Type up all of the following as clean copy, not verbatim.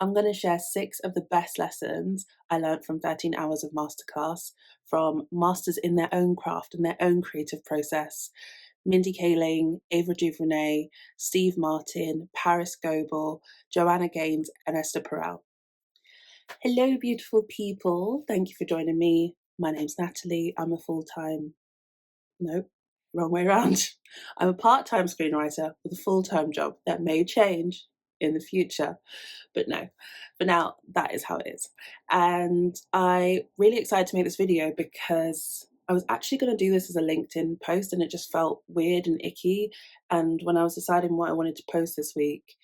I'm going to share 6 of the best lessons I learned from 13 hours of masterclass from masters in their own craft and their own creative process. Mindy Kaling, Ava DuVernay, Steve Martin, Parris Goebel, Joanna Gaines, and Esther Perel. Hello, beautiful people. Thank you for joining me. My name's Natalie. I'm a no, wrong way around. I'm a part-time screenwriter with a full-time job that may change in the future. But no, for now, that is how it is. And I'm really excited to make this video because I was actually going to do this as a LinkedIn post and it just felt weird and icky. And when I was deciding what I wanted to post this week,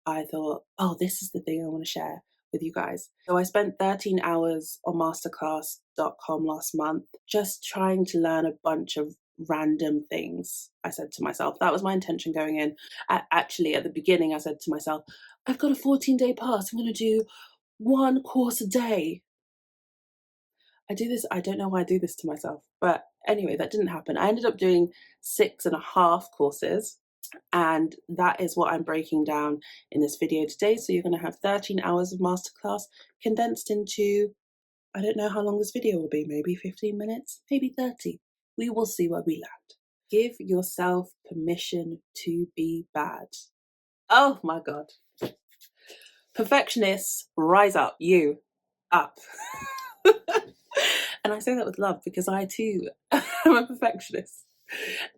I thought, oh, this is the thing I want to share with you guys. So I spent 13 hours on masterclass.com last month just trying to learn a bunch of random things. I said to myself, that was my intention going in. Actually, at the beginning, I said to myself, I've got a 14-day pass. I'm going to do 1 course a day. I don't know why I do this to myself. But anyway, that didn't happen. I ended up doing 6.5 courses. And that is what I'm breaking down in this video today. So you're going to have 13 hours of masterclass condensed into, I don't know how long this video will be, maybe 15 minutes, maybe 30. We will see where we land. Give yourself permission to be bad. Oh my God. Perfectionists, rise up, you up. And I say that with love because I too am a perfectionist.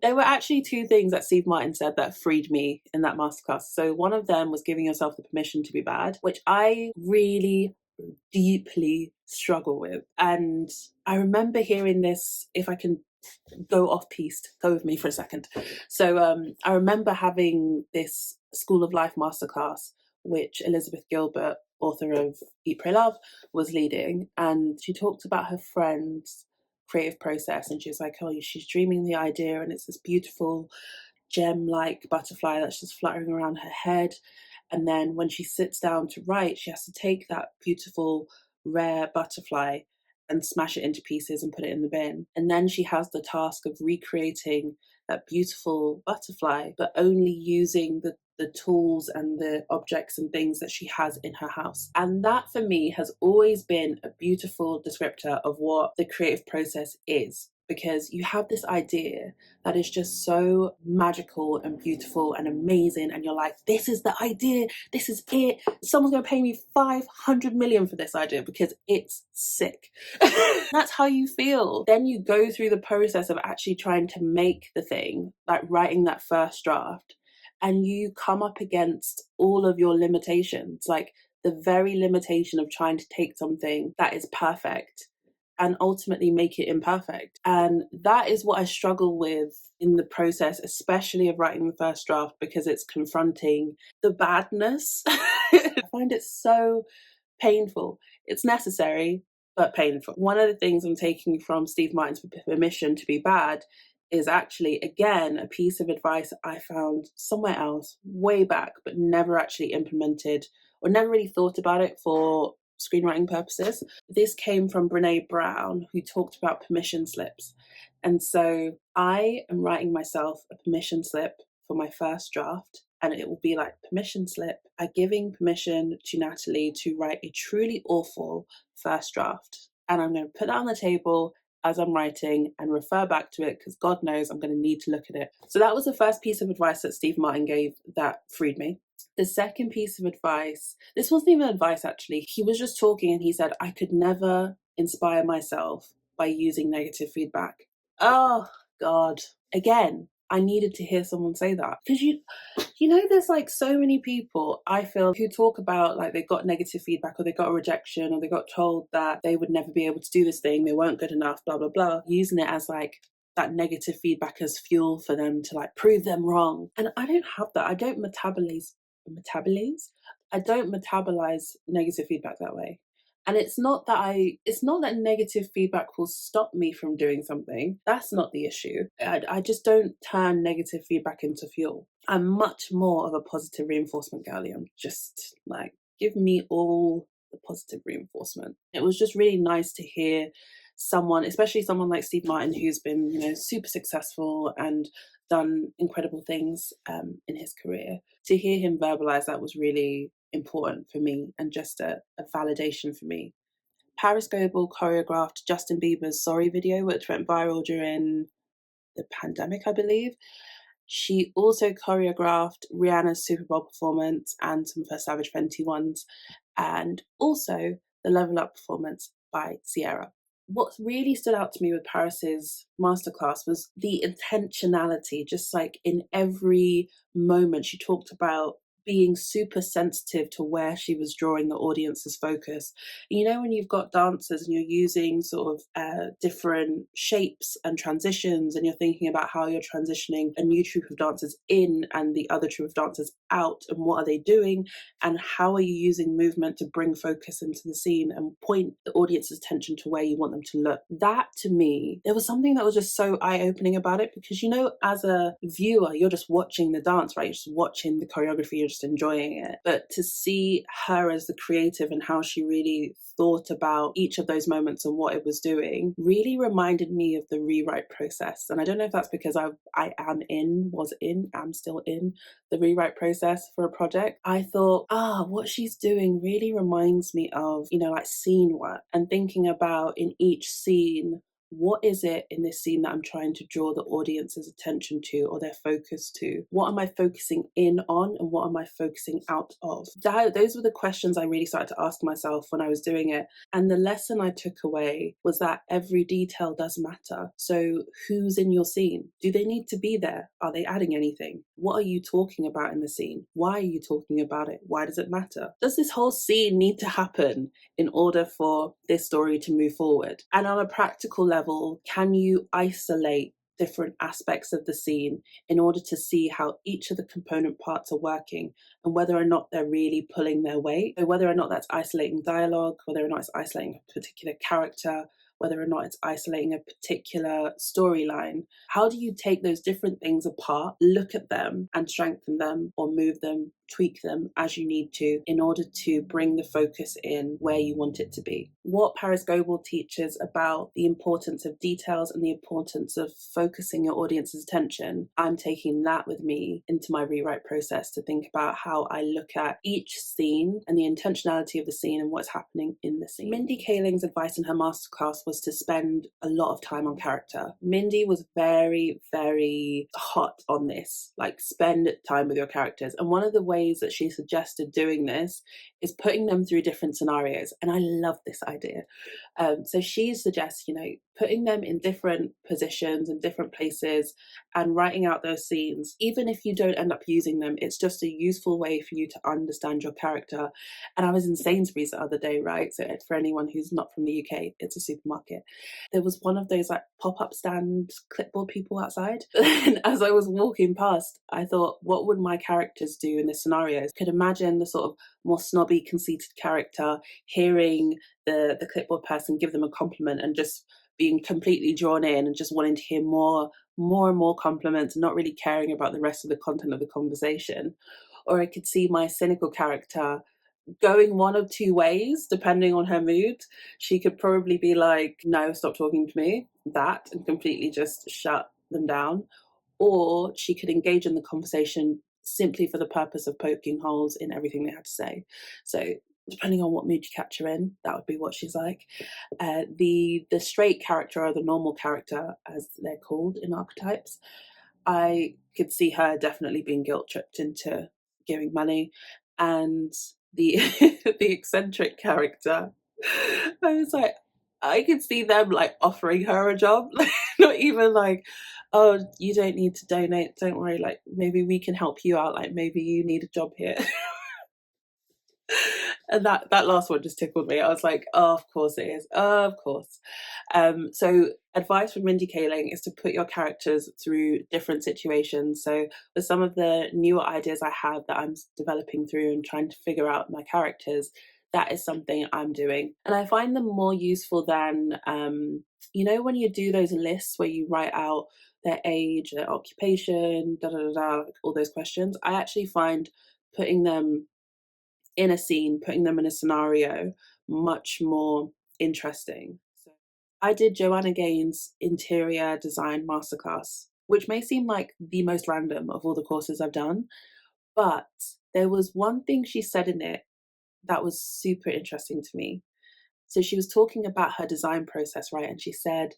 There were actually 2 things that Steve Martin said that freed me in that masterclass. So one of them was giving yourself the permission to be bad, which I really deeply struggle with. And I remember hearing this, if I can go off piste, go with me for a second. So I remember having this School of Life masterclass, which Elizabeth Gilbert, author of Eat, Pray, Love, was leading. And she talked about her friend's creative process. And she was like, oh, she's dreaming the idea and it's this beautiful gem-like butterfly that's just fluttering around her head. And then when she sits down to write, she has to take that beautiful, rare butterfly and smash it into pieces and put it in the bin. And then she has the task of recreating that beautiful butterfly, but only using the tools and the objects and things that she has in her house. And that for me has always been a beautiful descriptor of what the creative process is. Because you have this idea that is just so magical and beautiful and amazing, and you're like, this is the idea, this is it. Someone's gonna pay me 500 million for this idea because it's sick. That's how you feel. Then you go through the process of actually trying to make the thing, like writing that first draft, and you come up against all of your limitations, like the very limitation of trying to take something that is perfect and ultimately make it imperfect. And that is what I struggle with in the process, especially of writing the first draft, because it's confronting the badness. I find it so painful. It's necessary, but painful. One of the things I'm taking from Steve Martin's permission to be bad is actually, again, a piece of advice I found somewhere else way back, but never actually implemented or never really thought about it for screenwriting purposes. This came from Brené Brown, who talked about permission slips. And so I am writing myself a permission slip for my first draft, and it will be like, permission slip, giving permission to Natalie to write a truly awful first draft. And I'm going to put that on the table as I'm writing and refer back to it because God knows I'm going to need to look at it. So that was the first piece of advice that Steve Martin gave that freed me. The second piece of advice, this wasn't even advice actually, he was just talking and he said, I could never inspire myself by using negative feedback. Oh God, again, I needed to hear someone say that because you know, there's like so many people I feel who talk about like they got negative feedback or they got a rejection or they got told that they would never be able to do this thing, they weren't good enough, blah, blah, blah, using it as like that negative feedback as fuel for them to like prove them wrong. And I don't have that. I don't metabolize negative feedback that way. And it's not that negative feedback will stop me from doing something. That's not the issue. I just don't turn negative feedback into fuel. I'm much more of a positive reinforcement girly. I'm just like, give me all the positive reinforcement. It was just really nice to hear someone, especially someone like Steve Martin, who's been, you know, super successful and done incredible things in his career. To hear him verbalize that was really important for me and just a validation for me. Parris Goebel choreographed Justin Bieber's Sorry video, which went viral during the pandemic, I believe. She also choreographed Rihanna's Super Bowl performance and some of her Savage Fenty ones, and also the Level Up performance by Ciara. What really stood out to me with Parris's masterclass was the intentionality, just like in every moment she talked about being super sensitive to where she was drawing the audience's focus. You know, when you've got dancers and you're using sort of different shapes and transitions, and you're thinking about how you're transitioning a new troupe of dancers in and the other troupe of dancers out, and what are they doing, and how are you using movement to bring focus into the scene and point the audience's attention to where you want them to look. That, to me, there was something that was just so eye-opening about it, because, you know, as a viewer, you're just watching the dance, right? You're just watching the choreography, you're just enjoying it. But to see her as the creative and how she really thought about each of those moments and what it was doing really reminded me of the rewrite process. And I don't know if that's because am still in the rewrite process for a project. I thought, what she's doing really reminds me of, you know, like scene work, and thinking about in each scene, what is it in this scene that I'm trying to draw the audience's attention to or their focus to? What am I focusing in on, and what am I focusing out of? Those were the questions I really started to ask myself when I was doing it. And the lesson I took away was that every detail does matter. So who's in your scene? Do they need to be there? Are they adding anything? What are you talking about in the scene? Why are you talking about it? Why does it matter? Does this whole scene need to happen in order for this story to move forward? And on a practical level, can you isolate different aspects of the scene in order to see how each of the component parts are working and whether or not they're really pulling their weight? So whether or not that's isolating dialogue, whether or not it's isolating a particular character, whether or not it's isolating a particular storyline. How do you take those different things apart, look at them and strengthen them or move them, tweak them as you need to in order to bring the focus in where you want it to be? What Parris Goebel teaches about the importance of details and the importance of focusing your audience's attention, I'm taking that with me into my rewrite process to think about how I look at each scene and the intentionality of the scene and what's happening in the scene. Mindy Kaling's advice in her masterclass was to spend a lot of time on character. Mindy was very, very hot on this, like spend time with your characters. And one of the ways that she suggested doing this is putting them through different scenarios. And I love this idea. So she suggests, you know, putting them in different positions and different places and writing out those scenes. Even if you don't end up using them, it's just a useful way for you to understand your character. And I was in Sainsbury's the other day, right? So for anyone who's not from the UK, it's a supermarket. There was one of those like pop-up stand clipboard people outside. And as I was walking past, I thought, what would my characters do in this scenario? I could imagine the sort of more snobby, conceited character hearing the clipboard person give them a compliment and just being completely drawn in and just wanting to hear more and more compliments and not really caring about the rest of the content of the conversation. Or I could see my cynical character going one of two ways, depending on her mood. She could probably be like, no, stop talking to me, that, and completely just shut them down. Or she could engage in the conversation simply for the purpose of poking holes in everything they had to say. So depending on what mood you catch her in, that would be what she's like. The straight character, or the normal character as they're called in archetypes, I could see her definitely being guilt tripped into giving money. And the the eccentric character, I was like, I could see them like offering her a job, not even like, oh, you don't need to donate, don't worry, like maybe we can help you out, like maybe you need a job here. And that last one just tickled me. I was like, oh, of course it is. Oh, of course. So advice from Mindy Kaling is to put your characters through different situations. So with some of the newer ideas I have that I'm developing through and trying to figure out my characters, that is something I'm doing. And I find them more useful than, you know, when you do those lists where you write out their age, their occupation, like all those questions. I actually find putting them in a scene, putting them in a scenario, much more interesting. So I did Joanna Gaines' interior design masterclass, which may seem like the most random of all the courses I've done, but there was one thing she said in it that was super interesting to me. So she was talking about her design process, right? And she said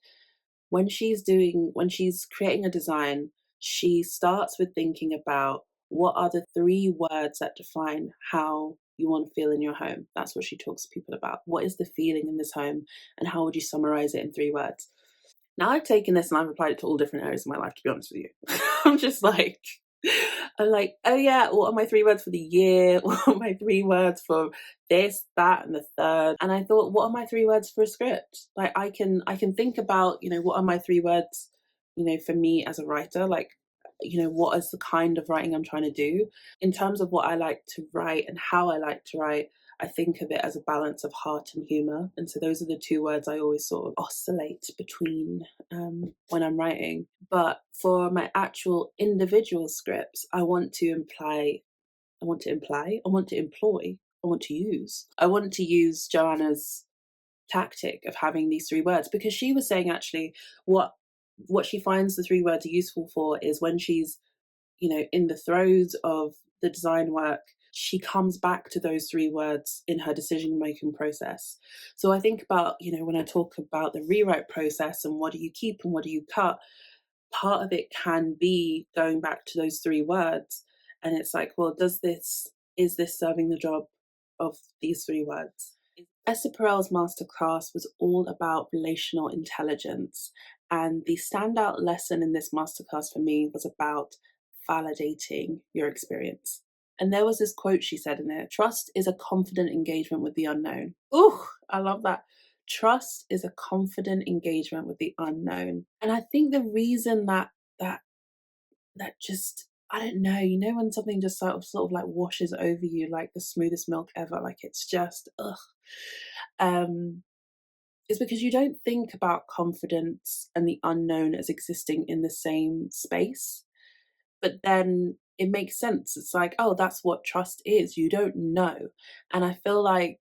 when she's creating a design, she starts with thinking about what are the three words that define how you want to feel in your home. That's what she talks to people about. What is the feeling in this home, and how would you summarize it in three words? Now I've taken this and I've applied it to all different areas of my life, to be honest with you. I'm just like, I'm like, oh yeah, what are my three words for the year? What are my three words for this, that, and the third? And I thought, what are my three words for a script? Like I can think about, what are my three words, for me as a writer? Like, what is the kind of writing I'm trying to do? In terms of what I like to write and how I like to write, I think of it as a balance of heart and humor. And so those are the two words I always sort of oscillate between when I'm writing. But for my actual individual scripts, I want to use Joanna's tactic of having these three words, because she was saying actually what she finds the three words are useful for is when she's in the throes of the design work, she comes back to those three words in her decision making process. So I think about, when I talk about the rewrite process and what do you keep and what do you cut, part of it can be going back to those three words. And it's like, well, is this serving the job of these three words? Esther Perel's masterclass was all about relational intelligence. And the standout lesson in this masterclass for me was about validating your experience. And there was this quote she said in there: trust is a confident engagement with the unknown. Ooh, I love that. Trust is a confident engagement with the unknown. And I think the reason that just, I don't know, when something just sort of like washes over you like the smoothest milk ever, like it's just is because you don't think about confidence and the unknown as existing in the same space. But then it makes sense. It's like, oh, that's what trust is. You don't know. And I feel like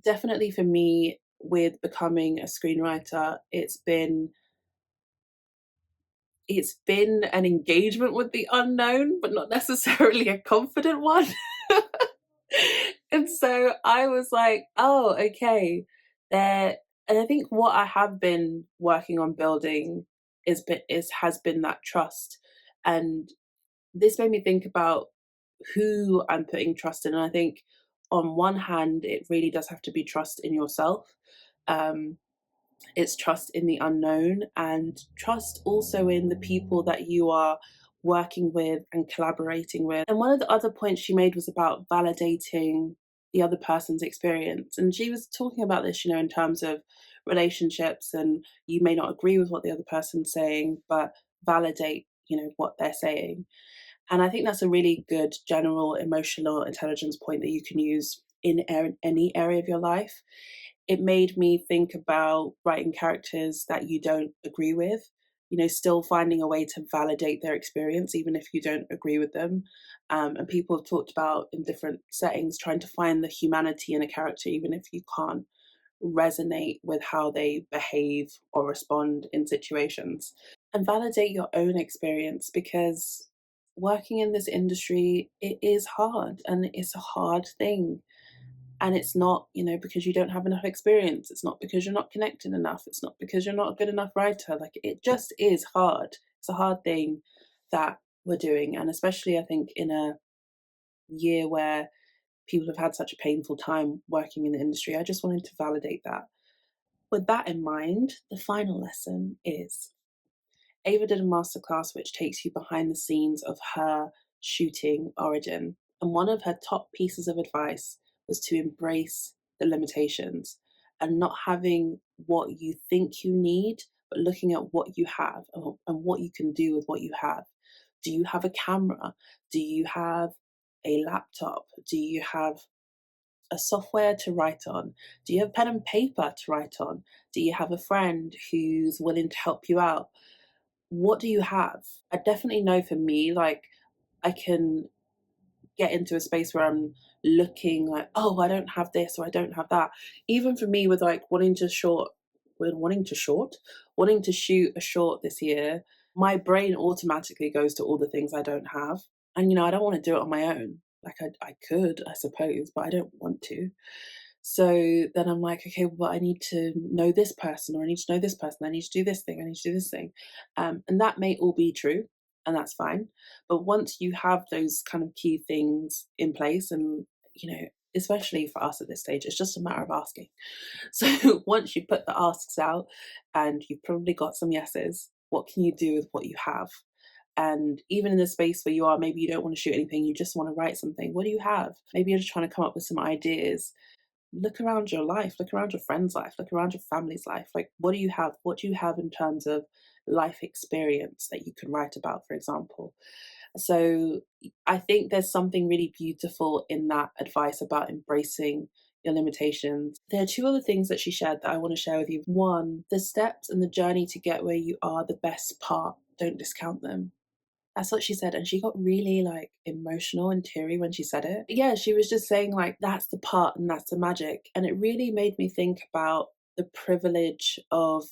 definitely for me with becoming a screenwriter, it's been an engagement with the unknown, but not necessarily a confident one. And so I was like, oh, okay, there. And I think what I have been working on building has been that trust. And this made me think about who I'm putting trust in. And I think on one hand, it really does have to be trust in yourself. Um, it's trust in the unknown, and trust also in the people that you are working with and collaborating with. And one of the other points she made was about validating the other person's experience. And she was talking about this, in terms of relationships, and you may not agree with what the other person's saying, but validate, what they're saying. And I think that's a really good general emotional intelligence point that you can use in any area of your life. It made me think about writing characters that you don't agree with, still finding a way to validate their experience, even if you don't agree with them. And people have talked about in different settings trying to find the humanity in a character, even if you can't resonate with how they behave or respond in situations. And validate your own experience, because working in this industry, it is hard and it's a hard thing. And it's not, because you don't have enough experience. It's not because you're not connected enough. It's not because you're not a good enough writer. Like, it just is hard. It's a hard thing that we're doing. And especially, I think, in a year where people have had such a painful time working in the industry, I just wanted to validate that. With that in mind, the final lesson is Ava did a masterclass which takes you behind the scenes of her shooting origin. And one of her top pieces of advice was to embrace the limitations and not having what you think you need, but looking at what you have and what you can do with what you have. Do you have a camera? Do you have a laptop? Do you have a software to write on? Do you have pen and paper to write on? Do you have a friend who's willing to help you out? What do you have? I definitely know for me, like, I can get into a space where I'm looking like, oh, I don't have this or I don't have that. Even for me with like wanting to shoot a short this year, my brain automatically goes to all the things I don't have. And I don't want to do it on my own. Like I could, I suppose, but I don't want to. So then I'm like, okay, well, I need to know this person, or I need to know this person. I need to do this thing. I need to do this thing. And that may all be true, and that's fine. But once you have those kind of key things in place, and, especially for us at this stage, it's just a matter of asking. So once you put the asks out and you've probably got some yeses, what can you do with what you have? And even in the space where you are, maybe you don't want to shoot anything, you just want to write something. What do you have? Maybe you're just trying to come up with some ideas. Look around your life, look around your friend's life, look around your family's life. Like, what do you have? What do you have in terms of life experience that you can write about, for example? So I think there's something really beautiful in that advice about embracing your limitations. There are two other things that she shared that I want to share with you. One, the steps and the journey to get where you are, the best part, don't discount them. That's what she said, and she got really, like, emotional and teary when she said it. Yeah, she was just saying, like, that's the part and that's the magic, and it really made me think about the privilege of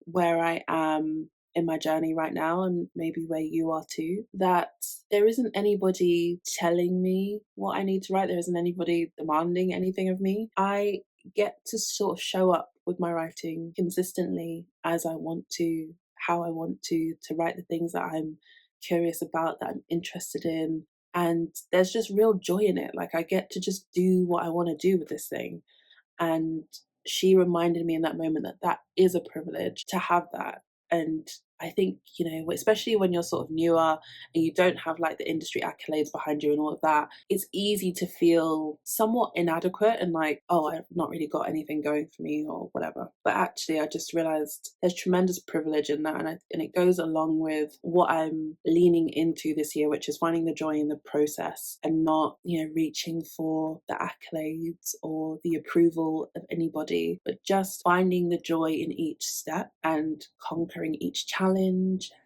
where I am in my journey right now, and maybe where you are too, that there isn't anybody telling me what I need to write. There isn't anybody demanding anything of me. I get to sort of show up with my writing consistently as I want to, how I want to write the things that I'm curious about, that I'm interested in. And there's just real joy in it. Like, I get to just do what I want to do with this thing. And she reminded me in that moment that that is a privilege to have that. And I think, especially when you're sort of newer and you don't have like the industry accolades behind you and all of that, it's easy to feel somewhat inadequate and like, oh, I've not really got anything going for me or whatever. But actually, I just realized there's tremendous privilege in that. And it goes along with what I'm leaning into this year, which is finding the joy in the process and not, reaching for the accolades or the approval of anybody, but just finding the joy in each step and conquering each challenge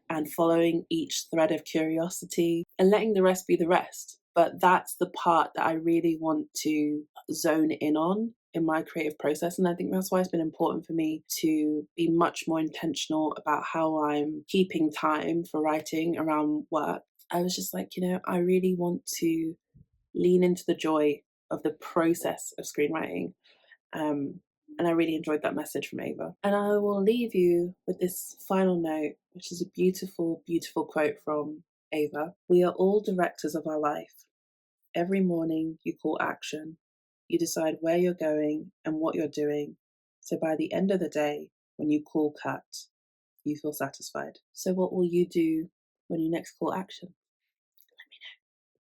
and following each thread of curiosity and letting the rest be the rest. But that's the part that I really want to zone in on in my creative process. And I think that's why it's been important for me to be much more intentional about how I'm keeping time for writing around work. I was just like, I really want to lean into the joy of the process of screenwriting. And I really enjoyed that message from Ava. And I will leave you with this final note, which is a beautiful, beautiful quote from Ava. We are all directors of our life. Every morning you call action. You decide where you're going and what you're doing. So by the end of the day, when you call cut, you feel satisfied. So what will you do when you next call action?